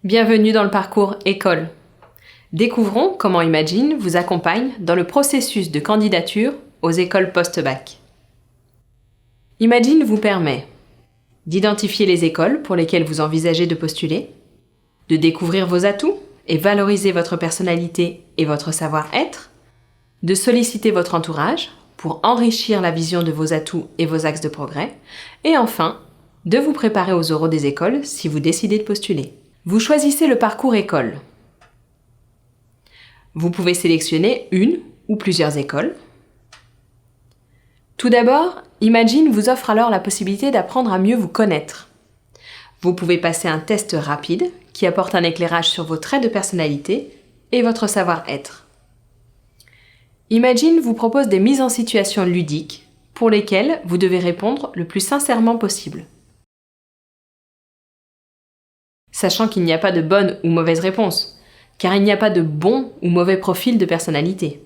Bienvenue dans le parcours école. Découvrons comment Imagine vous accompagne dans le processus de candidature aux écoles post-bac. Imagine vous permet d'identifier les écoles pour lesquelles vous envisagez de postuler, de découvrir vos atouts et valoriser votre personnalité et votre savoir-être, de solliciter votre entourage pour enrichir la vision de vos atouts et vos axes de progrès, et enfin, de vous préparer aux oraux des écoles si vous décidez de postuler. Vous choisissez le parcours école. Vous pouvez sélectionner une ou plusieurs écoles. Tout d'abord, Imagine vous offre alors la possibilité d'apprendre à mieux vous connaître. Vous pouvez passer un test rapide qui apporte un éclairage sur vos traits de personnalité et votre savoir-être. Imagine vous propose des mises en situation ludiques pour lesquelles vous devez répondre le plus sincèrement possible. Sachant qu'il n'y a pas de bonne ou mauvaise réponse, car il n'y a pas de bon ou mauvais profil de personnalité.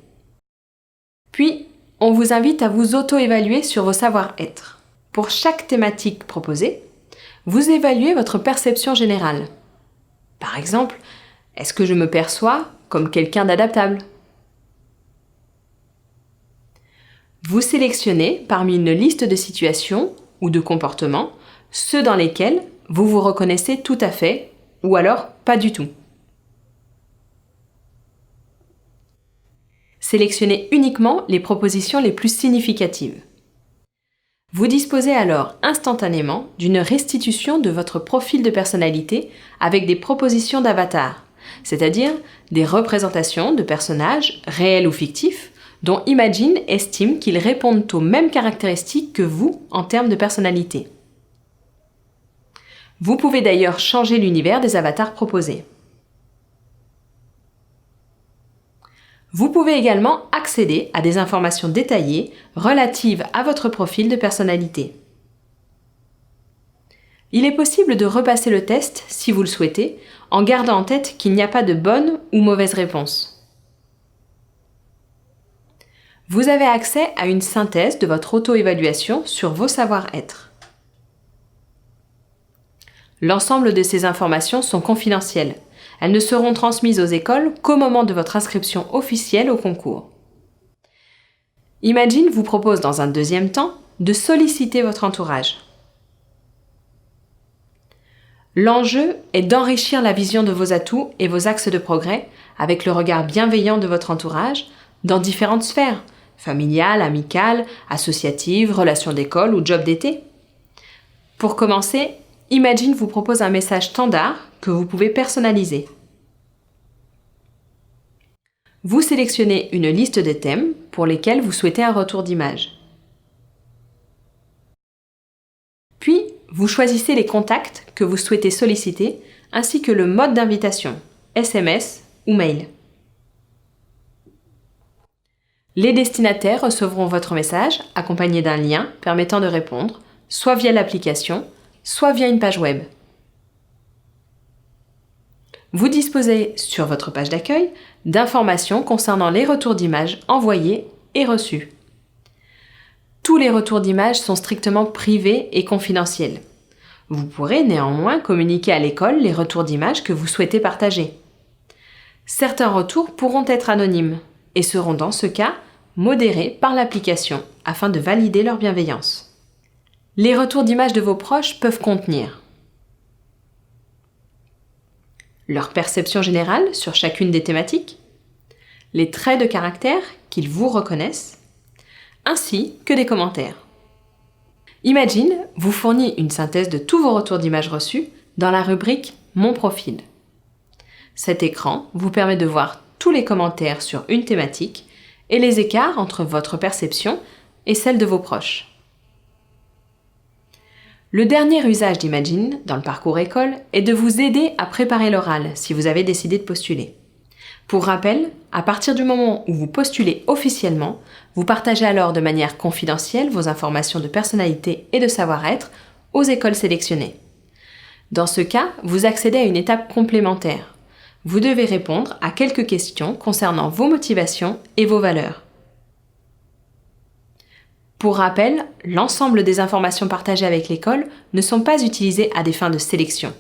Puis, on vous invite à vous auto-évaluer sur vos savoir-être. Pour chaque thématique proposée, vous évaluez votre perception générale. Par exemple, est-ce que je me perçois comme quelqu'un d'adaptable ? Vous sélectionnez parmi une liste de situations ou de comportements ceux dans lesquels vous vous reconnaissez tout à fait ou alors pas du tout. Sélectionnez uniquement les propositions les plus significatives. Vous disposez alors instantanément d'une restitution de votre profil de personnalité avec des propositions d'avatar, c'est-à-dire des représentations de personnages réels ou fictifs dont Imagine estime qu'ils répondent aux mêmes caractéristiques que vous en termes de personnalité. Vous pouvez d'ailleurs changer l'univers des avatars proposés. Vous pouvez également accéder à des informations détaillées relatives à votre profil de personnalité. Il est possible de repasser le test, si vous le souhaitez, en gardant en tête qu'il n'y a pas de bonne ou mauvaise réponse. Vous avez accès à une synthèse de votre auto-évaluation sur vos savoir-être. L'ensemble de ces informations sont confidentielles. Elles ne seront transmises aux écoles qu'au moment de votre inscription officielle au concours. Imagine vous propose dans un deuxième temps de solliciter votre entourage. L'enjeu est d'enrichir la vision de vos atouts et vos axes de progrès avec le regard bienveillant de votre entourage dans différentes sphères, familiales, amicales, associatives, relations d'école ou job d'été. Pour commencer, Imagine vous propose un message standard que vous pouvez personnaliser. Vous sélectionnez une liste de thèmes pour lesquels vous souhaitez un retour d'image. Puis, vous choisissez les contacts que vous souhaitez solliciter ainsi que le mode d'invitation, SMS ou mail. Les destinataires recevront votre message accompagné d'un lien permettant de répondre, soit via l'application, soit via une page web. Vous disposez sur votre page d'accueil d'informations concernant les retours d'images envoyés et reçus. Tous les retours d'images sont strictement privés et confidentiels. Vous pourrez néanmoins communiquer à l'école les retours d'images que vous souhaitez partager. Certains retours pourront être anonymes et seront dans ce cas modérés par l'application afin de valider leur bienveillance. Les retours d'images de vos proches peuvent contenir leur perception générale sur chacune des thématiques, les traits de caractère qu'ils vous reconnaissent, ainsi que des commentaires. Imagine vous fournit une synthèse de tous vos retours d'images reçus dans la rubrique « Mon profil ». Cet écran vous permet de voir tous les commentaires sur une thématique et les écarts entre votre perception et celle de vos proches. Le dernier usage d'Imagine dans le parcours école est de vous aider à préparer l'oral si vous avez décidé de postuler. Pour rappel, à partir du moment où vous postulez officiellement, vous partagez alors de manière confidentielle vos informations de personnalité et de savoir-être aux écoles sélectionnées. Dans ce cas, vous accédez à une étape complémentaire. Vous devez répondre à quelques questions concernant vos motivations et vos valeurs. Pour rappel, l'ensemble des informations partagées avec l'école ne sont pas utilisées à des fins de sélection.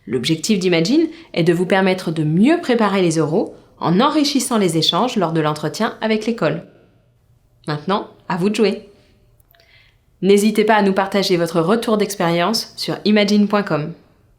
L'objectif d'Imagine est de vous permettre de mieux préparer les oraux en enrichissant les échanges lors de l'entretien avec l'école. Maintenant, à vous de jouer. N'hésitez pas à nous partager votre retour d'expérience sur imagine.com.